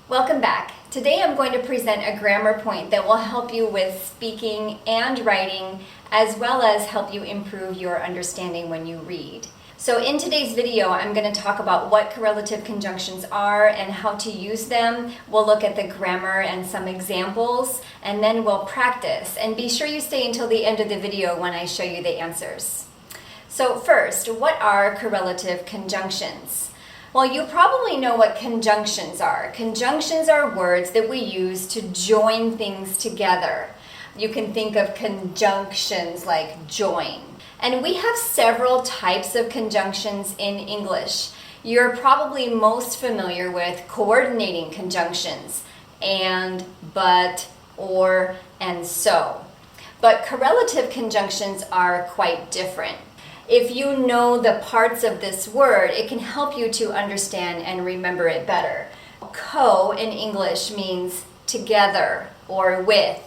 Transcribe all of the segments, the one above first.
Welcome back. Today I'm going to present a grammar point that will help you with speaking and writing, as well as help you improve your understanding when you read. So in today's video, I'm going to talk about what correlative conjunctions are and how to use them. We'll look at the grammar and some examples, and then we'll practice. And be sure you stay until the end of the video when I show you the answers. So first, what are correlative conjunctions? Well, you probably know what conjunctions are. Conjunctions are words that we use to join things together. You can think of conjunctions like join. And we have several types of conjunctions in English. You're probably most familiar with coordinating conjunctions, and, but, or, and so. But correlative conjunctions are quite different. If you know the parts of this word, it can help you to understand and remember it better. Co in English means together or with.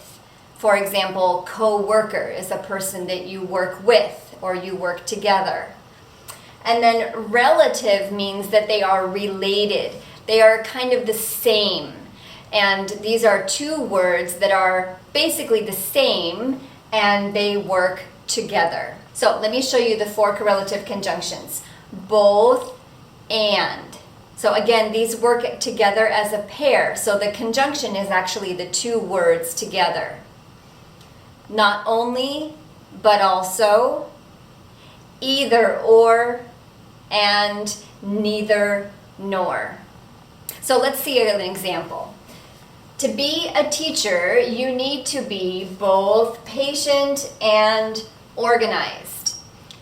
For example, co-worker is a person that you work with or you work together. And then relative means that they are related. They are kind of the same. And these are two words that are basically the same and they work together. So let me show you the four correlative conjunctions. Both and. So again, these work together as a pair. So the conjunction is actually the two words together. Not only, but also, either or, and neither nor. So let's see an example. To be a teacher, you need to be both patient and organized.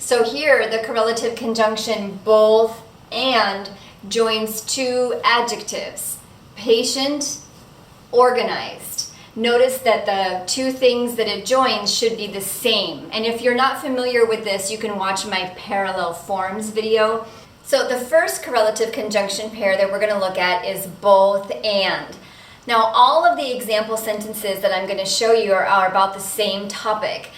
So here the correlative conjunction both and joins two adjectives, patient, organized. Notice that the two things that it joins should be the same. And if you're not familiar with this, you can watch my parallel forms video. So the first correlative conjunction pair that we're going to look at is both and. Now all of the example sentences that I'm going to show you are about the same topic.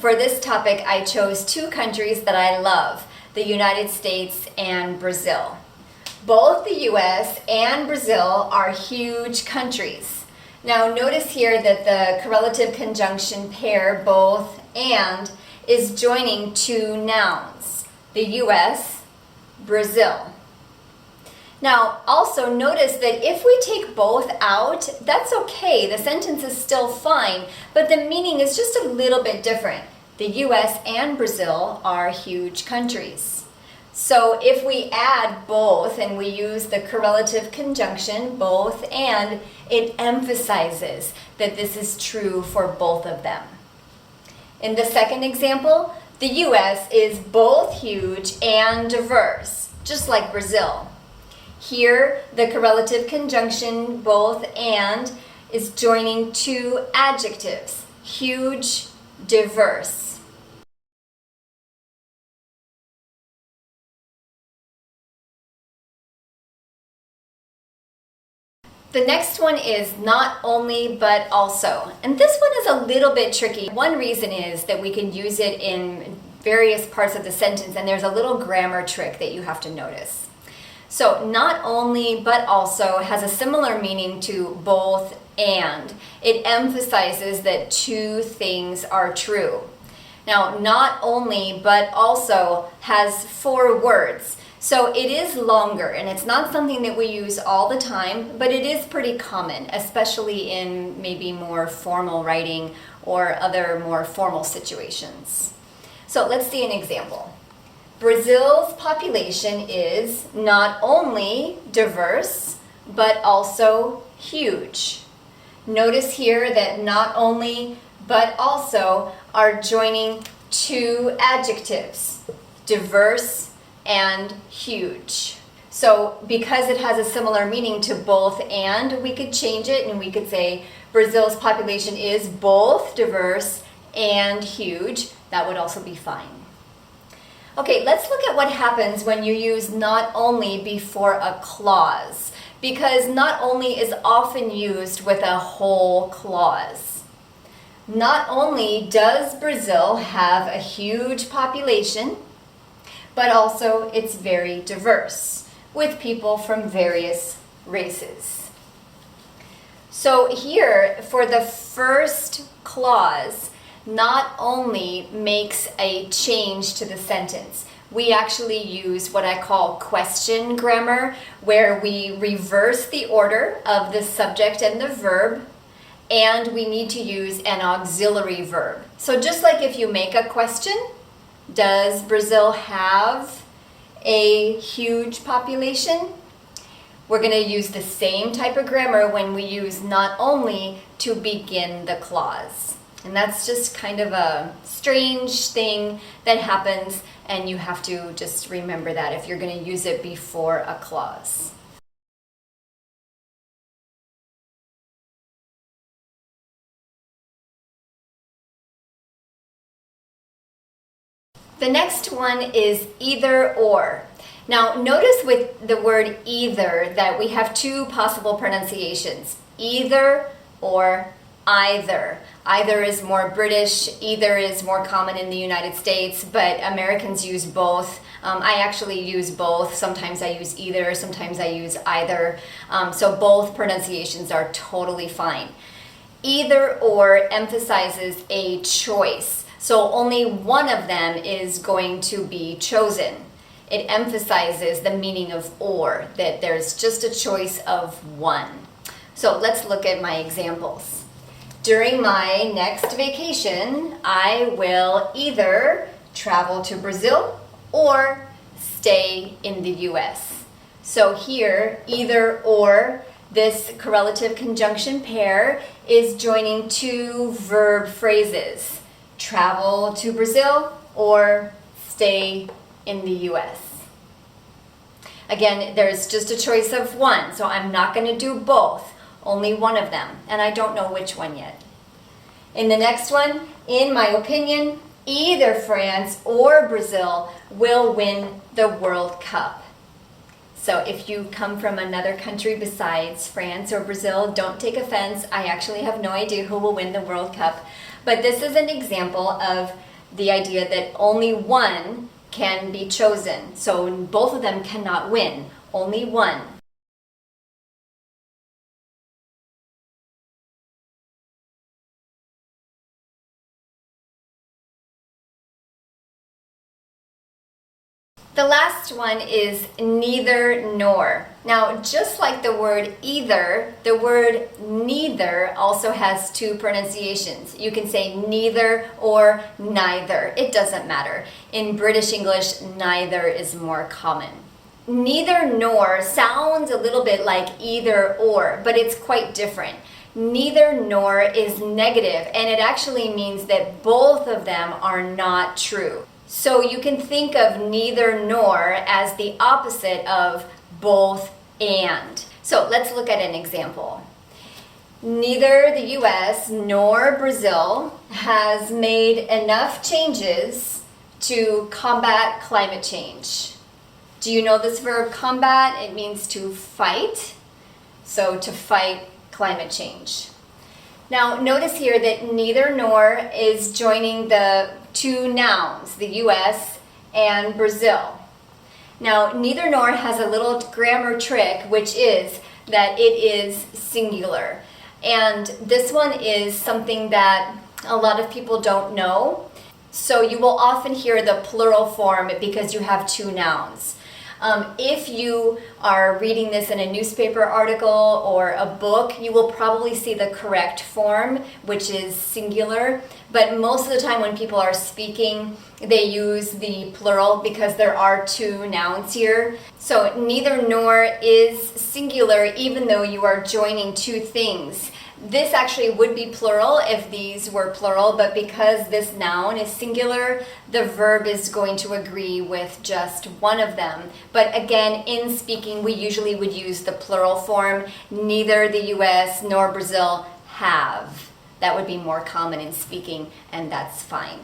For this topic, I chose two countries that I love, the United States and Brazil. Both the US and Brazil are huge countries. Now notice here that the correlative conjunction pair, both and, is joining two nouns, the US, Brazil. Now, also notice that if we take both out, that's okay. The sentence is still fine, but the meaning is just a little bit different. The US and Brazil are huge countries. So if we add both and we use the correlative conjunction, both and, it emphasizes that this is true for both of them. In the second example, the US is both huge and diverse, just like Brazil. Here, the correlative conjunction, both and, is joining two adjectives, huge, diverse. The next one is not only, but also. And this one is a little bit tricky. One reason is that we can use it in various parts of the sentence, and there's a little grammar trick that you have to notice. So not only, but also has a similar meaning to both and. It emphasizes that two things are true. Now, not only, but also has four words. So it is longer, and it's not something that we use all the time, but it is pretty common, especially in maybe more formal writing or other more formal situations. So let's see an example. Brazil's population is not only diverse, but also huge. Notice here that not only, but also are joining two adjectives, diverse and huge. So because it has a similar meaning to both and, we could change it and we could say Brazil's population is both diverse and huge. That would also be fine. Okay, let's look at what happens when you use not only before a clause, because not only is often used with a whole clause. Not only does Brazil have a huge population, but also it's very diverse, with people from various races. So here, for the first clause, not only makes a change to the sentence, we actually use what I call question grammar, where we reverse the order of the subject and the verb, and we need to use an auxiliary verb. So just like if you make a question, does Brazil have a huge population? We're going to use the same type of grammar when we use not only to begin the clause. And that's just kind of a strange thing that happens, and you have to just remember that if you're going to use it before a clause. The next one is either or. Now notice with the word either that we have two possible pronunciations, either or either. Either is more British, either is more common in the United States, but Americans use both. I actually use both. Sometimes I use either, sometimes I use either. So both pronunciations are totally fine. Either or emphasizes a choice. So only one of them is going to be chosen. It emphasizes the meaning of or, that there's just a choice of one. So let's look at my examples. During my next vacation, I will either travel to Brazil or stay in the US. So here, either or, this correlative conjunction pair is joining two verb phrases. Travel to Brazil or stay in the US. Again, there's just a choice of one, so I'm not going to do both, only one of them, and I don't know which one yet. In the next one, in my opinion, either France or Brazil will win the World Cup. So if you come from another country besides France or Brazil, don't take offense. I actually have no idea who will win the World Cup. But this is an example of the idea that only one can be chosen. So both of them cannot win, only one. The last one is neither nor. Now, just like the word either, the word neither also has two pronunciations. You can say neither or neither. It doesn't matter. In British English, neither is more common. Neither nor sounds a little bit like either or, but it's quite different. Neither nor is negative, and it actually means that both of them are not true. So you can think of neither nor as the opposite of both and. So let's look at an example. Neither the US nor Brazil has made enough changes to combat climate change. Do you know this verb combat? It means to fight. So to fight climate change. Now notice here that neither nor is joining the two nouns, the US and Brazil. Now neither nor has a little grammar trick, which is that it is singular. And this one is something that a lot of people don't know. So you will often hear the plural form because you have two nouns. If you are reading this in a newspaper article or a book, you will probably see the correct form, which is singular. But most of the time when people are speaking, they use the plural because there are two nouns here. So neither nor is singular even though you are joining two things. This actually would be plural if these were plural, but because this noun is singular, the verb is going to agree with just one of them. But again, in speaking, we usually would use the plural form. Neither the US nor Brazil have. That would be more common in speaking, and that's fine.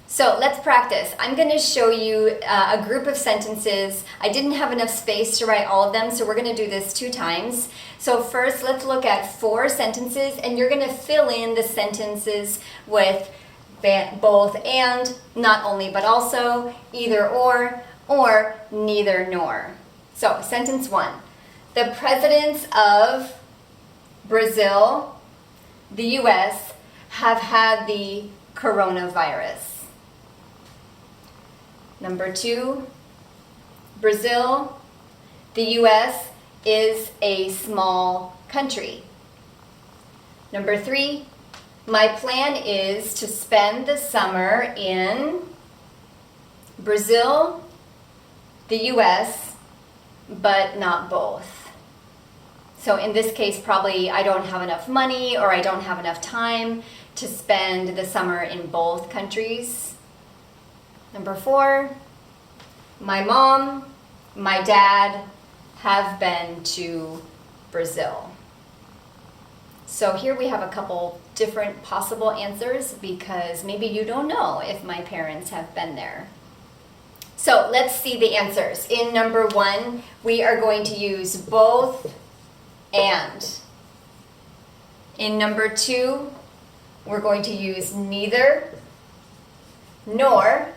So let's practice. I'm going to show you a group of sentences. I didn't have enough space to write all of them, so we're going to do this 2 times. So first, let's look at 4 sentences, and you're going to fill in the sentences with both and, not only but also, either or neither nor. So sentence 1. The presidents of Brazil, the US have had the coronavirus? Number 2, Brazil, the US is a small country. Number 3, my plan is to spend the summer in Brazil, the US, but not both. So in this case, probably I don't have enough money or I don't have enough time to spend the summer in both countries. Number 4, my mom, my dad have been to Brazil. So here we have a couple different possible answers because maybe you don't know if my parents have been there. So let's see the answers. In number 1, we are going to use both and. In number 2, we're going to use neither nor,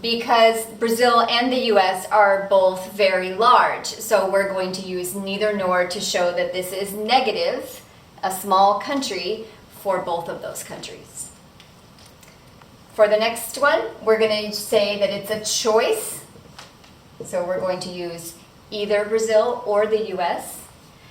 because Brazil and the US are both very large. So we're going to use neither nor to show that this is negative, a small country for both of those countries. For the next one, we're going to say that it's a choice. So we're going to use either Brazil or the US.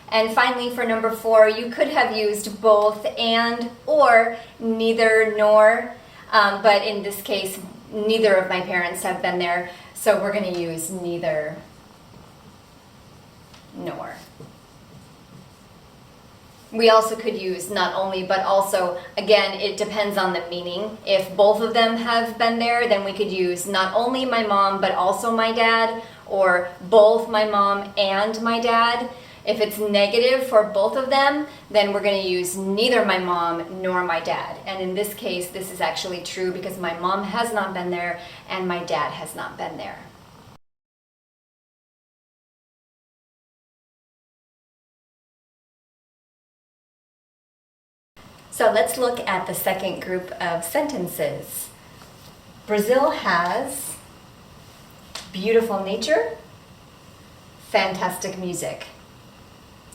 And finally, for number 4, you could have used both and or neither nor, but in this case, neither of my parents have been there, so we're going to use neither nor. We also could use not only, but also. Again, it depends on the meaning. If both of them have been there, then we could use not only my mom, but also my dad, or both my mom and my dad. If it's negative for both of them, then we're going to use neither my mom nor my dad. And in this case, this is actually true because my mom has not been there and my dad has not been there. So let's look at the second group of sentences. Brazil has beautiful nature, fantastic music.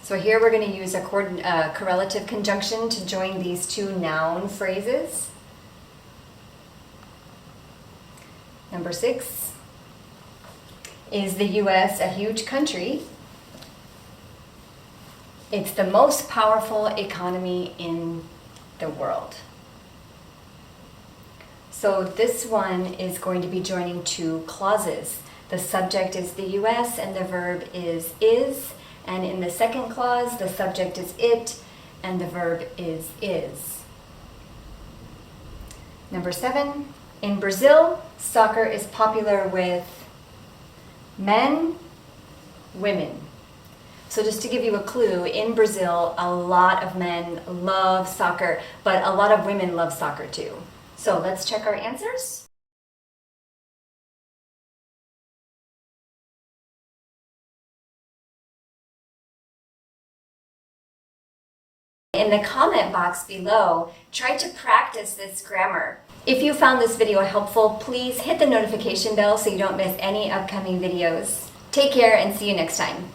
So here we're going to use a correlative conjunction to join these two noun phrases. Number 6, is the US a huge country? It's the most powerful economy in the world. So this one is going to be joining two clauses. The subject is the US and the verb is. And in the second clause, the subject is it and the verb is. Number 7, in Brazil, soccer is popular with men, women. So just to give you a clue, in Brazil, a lot of men love soccer, but a lot of women love soccer too. So let's check our answers. In the comment box below, try to practice this grammar. If you found this video helpful, please hit the notification bell so you don't miss any upcoming videos. Take care and see you next time.